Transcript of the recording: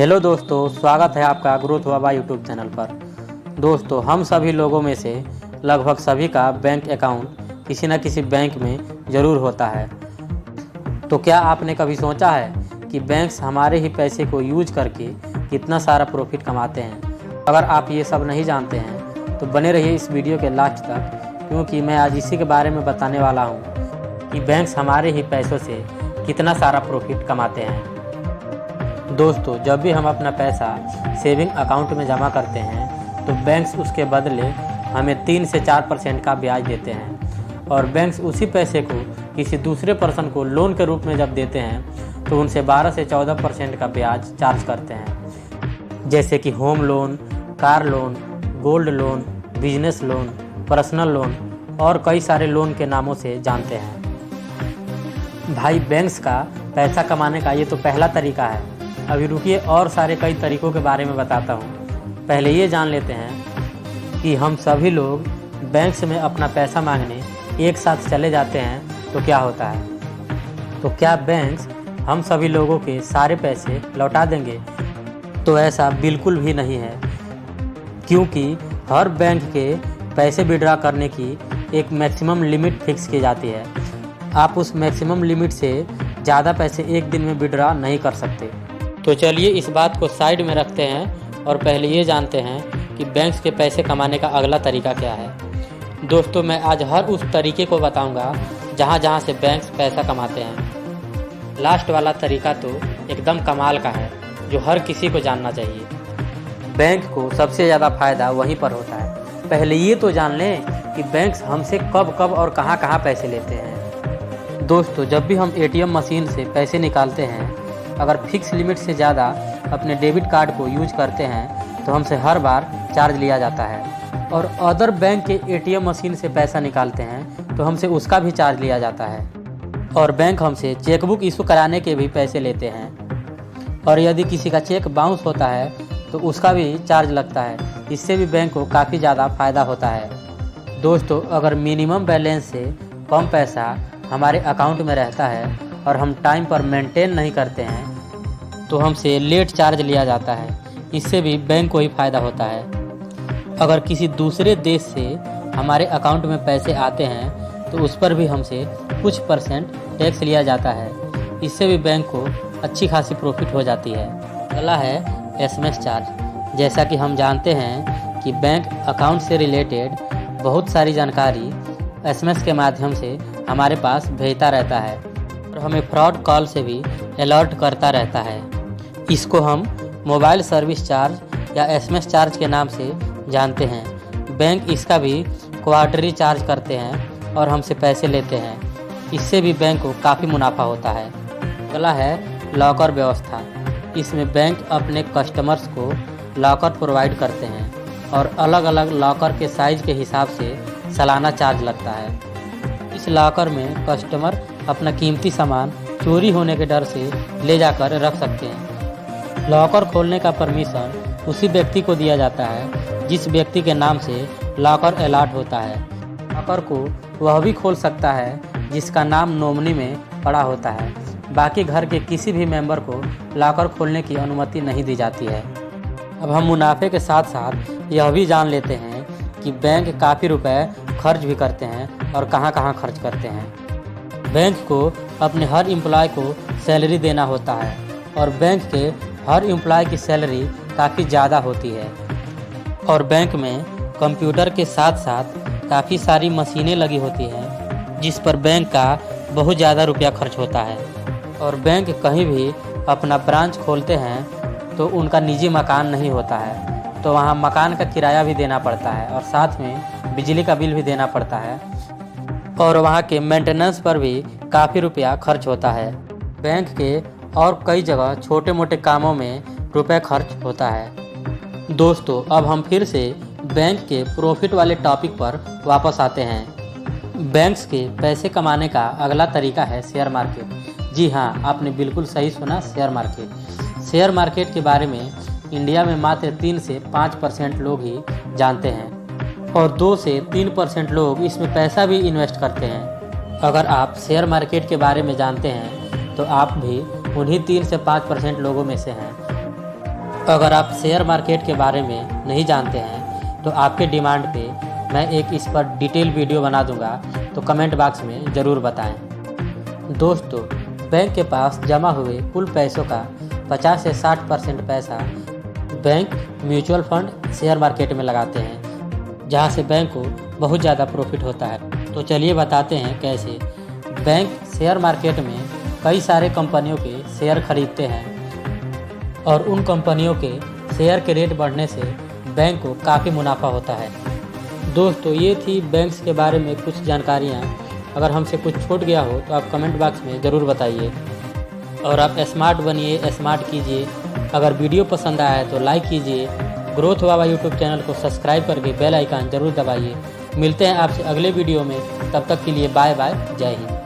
Hello दोस्तों, स्वागत है आपका ग्रोथ बाबा यूट्यूब चैनल पर। दोस्तों, हम सभी लोगों में से लगभग सभी का बैंक अकाउंट किसी न किसी बैंक में ज़रूर होता है। तो क्या आपने कभी सोचा है कि बैंक्स हमारे ही पैसे को यूज करके कितना सारा प्रॉफिट कमाते हैं? अगर आप ये सब नहीं जानते हैं तो बने रहिए इस वीडियो के लास्ट तक, क्योंकि मैं आज इसी के बारे में बताने वाला हूँ कि बैंक्स हमारे ही पैसों से कितना सारा प्रॉफिट कमाते हैं। दोस्तों, जब भी हम अपना पैसा सेविंग अकाउंट में जमा करते हैं तो बैंक्स उसके बदले हमें 3 से 4% का ब्याज देते हैं, और बैंक्स उसी पैसे को किसी दूसरे पर्सन को लोन के रूप में जब देते हैं तो उनसे 12 से 14% का ब्याज चार्ज करते हैं। जैसे कि home loan, car loan, gold loan, business loan, personal loan और कई सारे लोन के नामों से जानते हैं। भाई, बैंक्स का पैसा कमाने का ये तो पहला तरीका है। अभी रुकिए, और सारे कई तरीक़ों के बारे में बताता हूँ। पहले ये जान लेते हैं कि हम सभी लोग बैंक्स में अपना पैसा मांगने एक साथ चले जाते हैं तो क्या होता है। तो क्या बैंक्स हम सभी लोगों के सारे पैसे लौटा देंगे? तो ऐसा बिल्कुल भी नहीं है, क्योंकि हर बैंक के पैसे विड्रॉ करने की एक मैक्सिमम लिमिट फिक्स की जाती है। आप उस मैक्सिमम लिमिट से ज़्यादा पैसे एक दिन में विड्रॉ नहीं कर सकते। तो चलिए इस बात को साइड में रखते हैं और पहले ये जानते हैं कि बैंक्स के पैसे कमाने का अगला तरीका क्या है। दोस्तों, मैं आज हर उस तरीके को बताऊंगा जहां जहां से बैंक्स पैसा कमाते हैं। लास्ट वाला तरीका तो एकदम कमाल का है, जो हर किसी को जानना चाहिए। बैंक को सबसे ज़्यादा फ़ायदा वहीं पर होता है। पहले ये तो जान लें कि बैंक्स हमसे कब कब और कहाँ कहाँ पैसे लेते हैं। दोस्तों, जब भी हम ATM मशीन से पैसे निकालते हैं, अगर फिक्स लिमिट से ज़्यादा अपने डेबिट कार्ड को यूज करते हैं तो हमसे हर बार चार्ज लिया जाता है, और अदर बैंक के ATM मशीन से पैसा निकालते हैं तो हमसे उसका भी चार्ज लिया जाता है। और बैंक हमसे चेकबुक इशू कराने के भी पैसे लेते हैं, और यदि किसी का चेक बाउंस होता है तो उसका भी चार्ज लगता है। इससे भी बैंक को काफ़ी ज़्यादा फ़ायदा होता है। दोस्तों, अगर मिनिमम बैलेंस से कम पैसा हमारे अकाउंट में रहता है और हम टाइम पर मेंटेन नहीं करते हैं तो हमसे लेट चार्ज लिया जाता है। इससे भी बैंक को ही फ़ायदा होता है। अगर किसी दूसरे देश से हमारे अकाउंट में पैसे आते हैं तो उस पर भी हमसे कुछ % टैक्स लिया जाता है। इससे भी बैंक को अच्छी खासी प्रॉफिट हो जाती है। अगला है SMS चार्ज। जैसा कि हम जानते हैं कि बैंक अकाउंट से रिलेटेड बहुत सारी जानकारी SMS के माध्यम से हमारे पास भेजता रहता है और हमें फ्रॉड कॉल से भी अलर्ट करता रहता है। इसको हम मोबाइल सर्विस चार्ज या SMS चार्ज के नाम से जानते हैं। बैंक इसका भी क्वार्टरली चार्ज करते हैं और हमसे पैसे लेते हैं। इससे भी बैंक को काफ़ी मुनाफा होता है। अगला है लॉकर व्यवस्था। इसमें बैंक अपने कस्टमर्स को लॉकर प्रोवाइड करते हैं, और अलग अलग लॉकर के साइज़ के हिसाब से सालाना चार्ज लगता है। इस लॉकर में कस्टमर अपना कीमती सामान चोरी होने के डर से ले जाकर रख सकते हैं। लॉकर खोलने का परमिशन उसी व्यक्ति को दिया जाता है जिस व्यक्ति के नाम से लॉकर अलॉट होता है। लॉकर को वह भी खोल सकता है जिसका नाम नॉमिनी में पड़ा होता है। बाकी घर के किसी भी मेंबर को लॉकर खोलने की अनुमति नहीं दी जाती है। अब हम मुनाफे के साथ साथ यह भी जान लेते हैं कि बैंक काफ़ी रुपए खर्च भी करते हैं और कहाँ कहाँ खर्च करते हैं। बैंक को अपने हर एम्प्लॉय को सैलरी देना होता है, और बैंक के हर एम्प्लॉय की सैलरी काफ़ी ज़्यादा होती है। और बैंक में कंप्यूटर के साथ साथ काफ़ी सारी मशीनें लगी होती हैं जिस पर बैंक का बहुत ज़्यादा रुपया खर्च होता है। और बैंक कहीं भी अपना ब्रांच खोलते हैं तो उनका निजी मकान नहीं होता है, तो वहाँ मकान का किराया भी देना पड़ता है, और साथ में बिजली का बिल भी देना पड़ता है, और वहाँ के मेंटेनेंस पर भी काफ़ी रुपया खर्च होता है। बैंक के और कई जगह छोटे मोटे कामों में रुपए खर्च होता है। दोस्तों, अब हम फिर से बैंक के प्रॉफिट वाले टॉपिक पर वापस आते हैं। बैंक्स के पैसे कमाने का अगला तरीका है शेयर मार्केट। जी हाँ, आपने बिल्कुल सही सुना, शेयर मार्केट। शेयर मार्केट के बारे में इंडिया में मात्र 3 से 5% लोग ही जानते हैं, और 2 से 3% लोग इसमें पैसा भी इन्वेस्ट करते हैं। अगर आप शेयर मार्केट के बारे में जानते हैं तो आप भी उन्हीं 3 से 5% लोगों में से हैं। अगर आप शेयर मार्केट के बारे में नहीं जानते हैं तो आपके डिमांड पे मैं एक इस पर डिटेल वीडियो बना दूंगा, तो कमेंट बॉक्स में ज़रूर बताएं। दोस्तों, बैंक के पास जमा हुए कुल पैसों का 50 से 60% पैसा bank mutual fund share market में लगाते हैं, जहां से बैंक को बहुत ज़्यादा प्रॉफिट होता है। तो चलिए बताते हैं कैसे। बैंक शेयर मार्केट में कई सारे कंपनियों के शेयर खरीदते हैं और उन कंपनियों के शेयर के रेट बढ़ने से बैंक को काफ़ी मुनाफा होता है। दोस्तों, ये थी बैंक्स के बारे में कुछ जानकारियाँ। अगर हमसे कुछ छूट गया हो तो आप कमेंट बॉक्स में ज़रूर बताइए। और आप स्मार्ट बनिए, स्मार्ट कीजिए। अगर वीडियो पसंद आया है तो लाइक कीजिए। ग्रोथ हुआ यूट्यूब चैनल को सब्सक्राइब करके बेल आइकन ज़रूर दबाइए। मिलते हैं आपसे अगले वीडियो में, तब तक के लिए बाय बाय, जय हिंद।